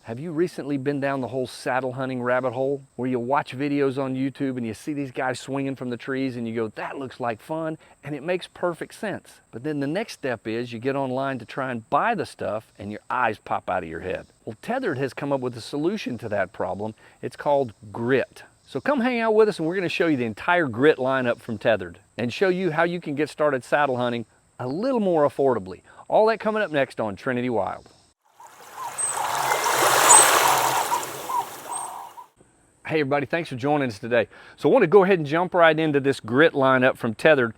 Have you recently been down the whole saddle hunting rabbit hole where you watch videos on YouTube and you see these guys swinging from the trees and you go, that looks like fun, and it makes perfect sense. But then the next step is you get online to try and buy the stuff and your eyes pop out of your head. Well, Tethrd has come up with a solution to that problem. It's called grit. So come hang out with us and we're going to show you the entire grit lineup from Tethrd and show you how you can get started saddle hunting a little more affordably. All that coming up next on Trinity Wild. Hey everybody, thanks for joining us today. So I want to go ahead and jump right into this grit lineup from Tethrd.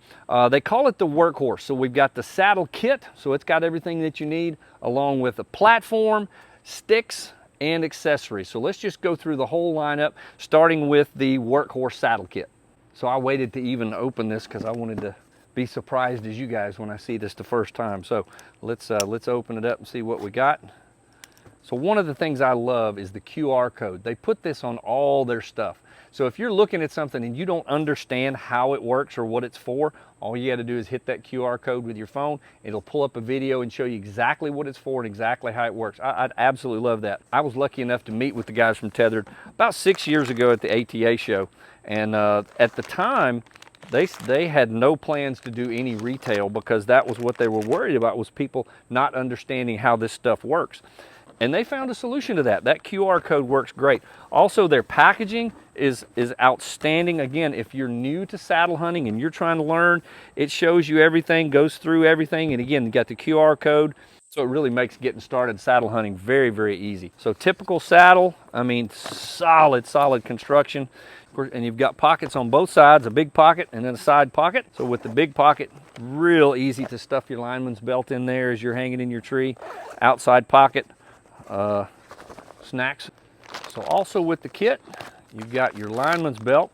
They call it the Workhorse. So we've got the saddle kit, so it's got everything that you need, along with a platform, sticks, and accessories. So let's just go through the whole lineup, starting with the Workhorse Saddle Kit. So I waited to even open this because I wanted to be surprised as you guys when I see this the first time. So let's open it up and see what we got. So one of the things I love is the QR code. They put this on all their stuff. So if you're looking at something and you don't understand how it works or what it's for, all you got to do is hit that QR code with your phone. It'll pull up a video and show you exactly what it's for and exactly how it works. I'd absolutely love that. I was lucky enough to meet with the guys from Tethrd about 6 years ago at the ATA show. And at the time, they had no plans to do any retail because that was what they were worried about, was people not understanding how this stuff works. And they found a solution to that. That QR code works great. Also, their packaging is outstanding. Again, if you're new to saddle hunting and you're trying to learn, it shows you everything, goes through everything. And again, you got the QR code. So it really makes getting started saddle hunting very, very easy. So typical saddle, I mean, solid construction. And you've got pockets on both sides, a big pocket and then a side pocket. So with the big pocket, real easy to stuff your lineman's belt in there as you're hanging in your tree. Outside pocket, snacks. So also with the kit, you've got your lineman's belt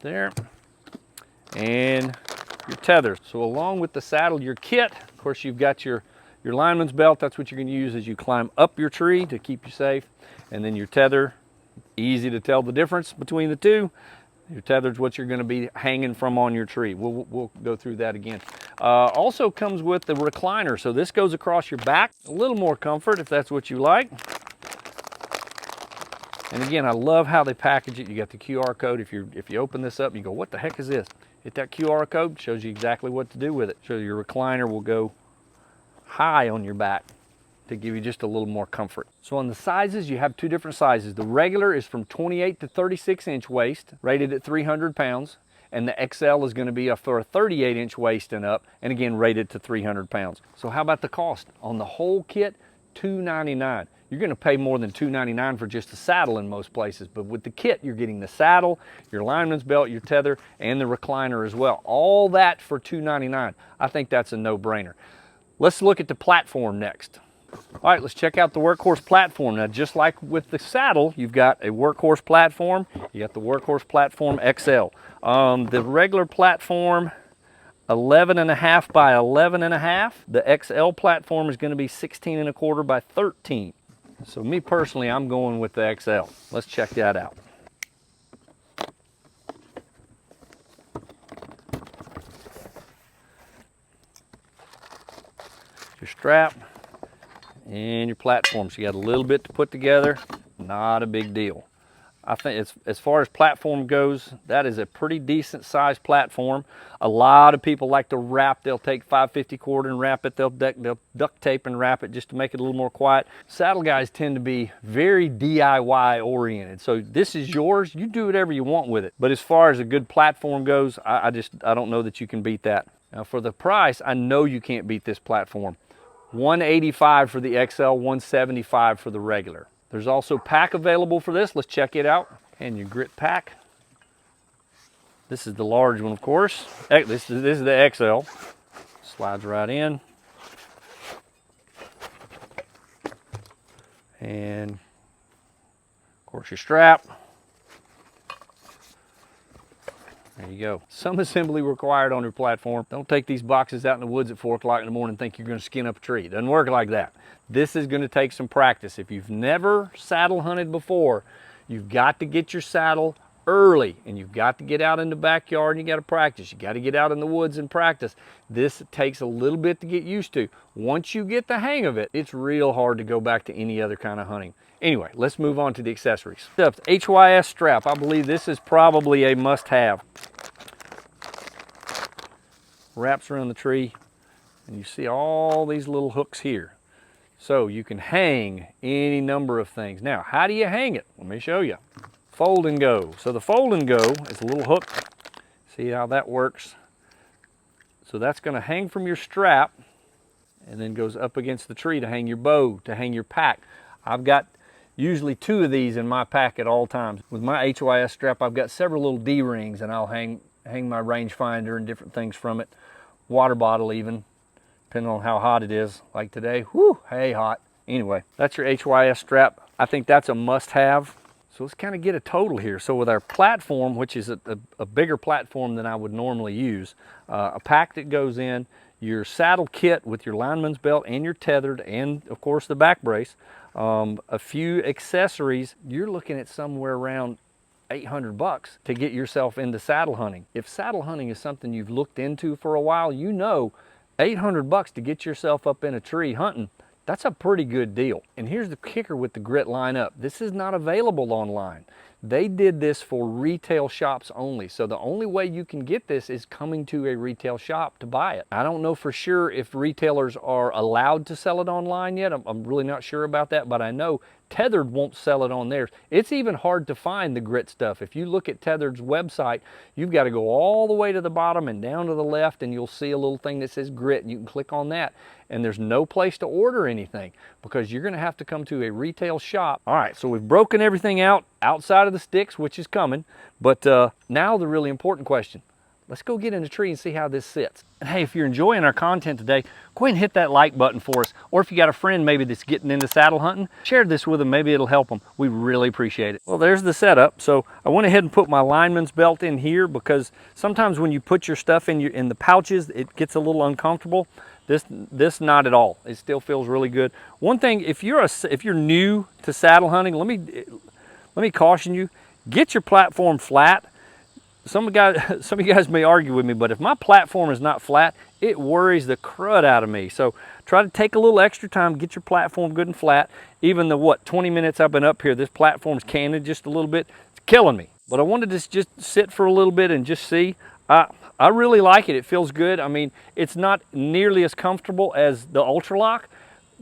there and your tether. So along with the saddle, your kit, of course, you've got your lineman's belt. That's what you're going to use as you climb up your tree to keep you safe. And then your tether, easy to tell the difference between the two. Your tether's what you're going to be hanging from on your tree. We'll go through that again. Also comes with the recliner. So this goes across your back. A little more comfort if that's what you like. And again, I love how they package it. You got the QR code. If you open this up, you go, what the heck is this? Hit that QR code, shows you exactly what to do with it. So your recliner will go high on your back to give you just a little more comfort. So on the sizes, you have two different sizes. The regular is from 28 to 36 inch waist, rated at 300 pounds. And the XL is going to be for a 38 inch waist and up, and again, rated to 300 pounds. So how about the cost? On the whole kit, $299. You're going to pay more than $299 for just a saddle in most places, but with the kit, you're getting the saddle, your lineman's belt, your tether, and the recliner as well. All that for $299. I think that's a no-brainer. Let's look at the platform next. All right, let's check out the Workhorse Platform. Now, just like with the saddle, you've got a Workhorse Platform, you got the Workhorse Platform XL. The regular platform, 11.5 by 11.5. The XL platform is going to be 16.25 by 13. So me personally, I'm going with the XL. Let's check that out. Your strap and your platform. So you got a little bit to put together, not a big deal. I think as far as platform goes, that is a pretty decent sized platform. A lot of people like to wrap. They'll take 550 cord and wrap it. They'll duct tape and wrap it just to make it a little more quiet. Saddle guys tend to be very DIY oriented. So this is yours. You do whatever you want with it. But as far as a good platform goes, I don't know that you can beat that. Now for the price, I know you can't beat this platform. $185 for the XL, $175 for the regular. There's also pack available for this. Let's check it out. And your grit pack. This is the large one, of course. This is the XL. Slides right in. And of course your strap. There you go. Some assembly required on your platform. Don't take these boxes out in the woods at 4 o'clock in the morning and think you're going to skin up a tree. It doesn't work like that. This is going to take some practice. If you've never saddle hunted before, you've got to get your saddle early and you've got to get out in the backyard and you got to practice, you got to get out in the woods and practice, this takes a little bit to get used to. Once you get the hang of it, it's real hard to go back to any other kind of hunting. Anyway, let's move on to the accessories. HYS strap. I believe this is probably a must-have. Wraps around the tree, and you see all these little hooks here. So you can hang any number of things. Now, how do you hang it? Let me show you. Fold and go. So the fold and go is a little hook. See how that works? So that's going to hang from your strap and then goes up against the tree to hang your bow, to hang your pack. I've got usually 2 of these in my pack at all times. With my HYS strap, I've got several little D-rings, and I'll hang my rangefinder and different things from it. Water bottle even, depending on how hot it is. Like today, whoo, hey, hot. Anyway, that's your HYS strap. I think that's a must-have. So let's kind of get a total here. So with our platform, which is a bigger platform than I would normally use, a pack that goes in, your saddle kit with your lineman's belt and your Tethrd, and of course the back brace, a few accessories, you're looking at somewhere around $800 to get yourself into saddle hunting. If saddle hunting is something you've looked into for a while, you know $800 to get yourself up in a tree hunting, that's a pretty good deal. And here's the kicker with the grit lineup. This is not available online. They did this for retail shops only. So the only way you can get this is coming to a retail shop to buy it. I don't know for sure if retailers are allowed to sell it online yet. I'm really not sure about that, but I know Tethrd won't sell it on theirs. It's even hard to find the grit stuff. If you look at Tethrd's website, you've got to go all the way to the bottom and down to the left, and you'll see a little thing that says grit, and you can click on that. And there's no place to order anything because you're going to have to come to a retail shop. All right, so we've broken everything out outside of the sticks, which is coming. But now the really important question. Let's go get in the tree and see how this sits. And hey, if you're enjoying our content today, go ahead and hit that like button for us. Or if you got a friend maybe that's getting into saddle hunting, share this with them. Maybe it'll help them. We really appreciate it. Well, there's the setup. So I went ahead and put my lineman's belt in here because sometimes when you put your stuff in the pouches, it gets a little uncomfortable. This not at all. It still feels really good. One thing, if you're new to saddle hunting, let me caution you, get your platform flat. Some of you guys may argue with me, but if my platform is not flat, it worries the crud out of me. So try to take a little extra time, get your platform good and flat. Even the 20 minutes I've been up here, this platform's canted just a little bit. It's killing me. But I wanted to just sit for a little bit and just see. I really like it. It feels good. I mean, it's not nearly as comfortable as the Ultralock,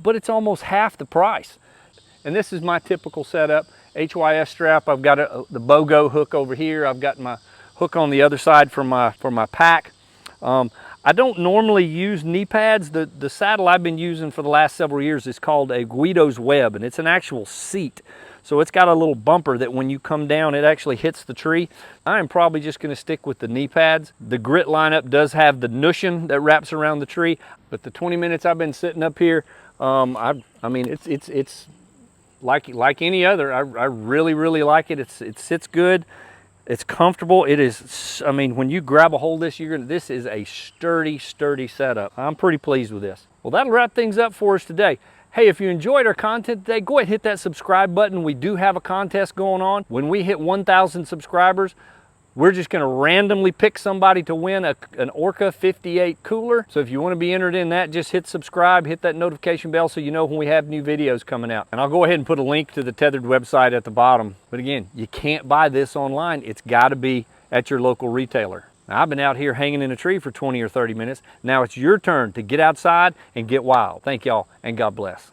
but it's almost half the price. And this is my typical setup. HYS strap. I've got the BOGO hook over here. I've got my hook on the other side for my pack. I don't normally use knee pads. The saddle I've been using for the last several years is called a Guido's Web, and it's an actual seat. So it's got a little bumper that when you come down, it actually hits the tree. I'm probably just gonna stick with the knee pads. The grit lineup does have the Knusion that wraps around the tree, but the 20 minutes I've been sitting up here, I mean, it's like any other. I really like it. It sits good. It's comfortable. It is, I mean, when you grab a hold of this, this is a sturdy setup. I'm pretty pleased with this. Well, that'll wrap things up for us today. Hey, if you enjoyed our content today, go ahead and hit that subscribe button. We do have a contest going on. When we hit 1,000 subscribers, we're just gonna randomly pick somebody to win an Orca 58 cooler. So if you wanna be entered in that, just hit subscribe, hit that notification bell so you know when we have new videos coming out. And I'll go ahead and put a link to the Tethrd website at the bottom. But again, you can't buy this online. It's gotta be at your local retailer. Now, I've been out here hanging in a tree for 20 or 30 minutes. Now it's your turn to get outside and get wild. Thank y'all, and God bless.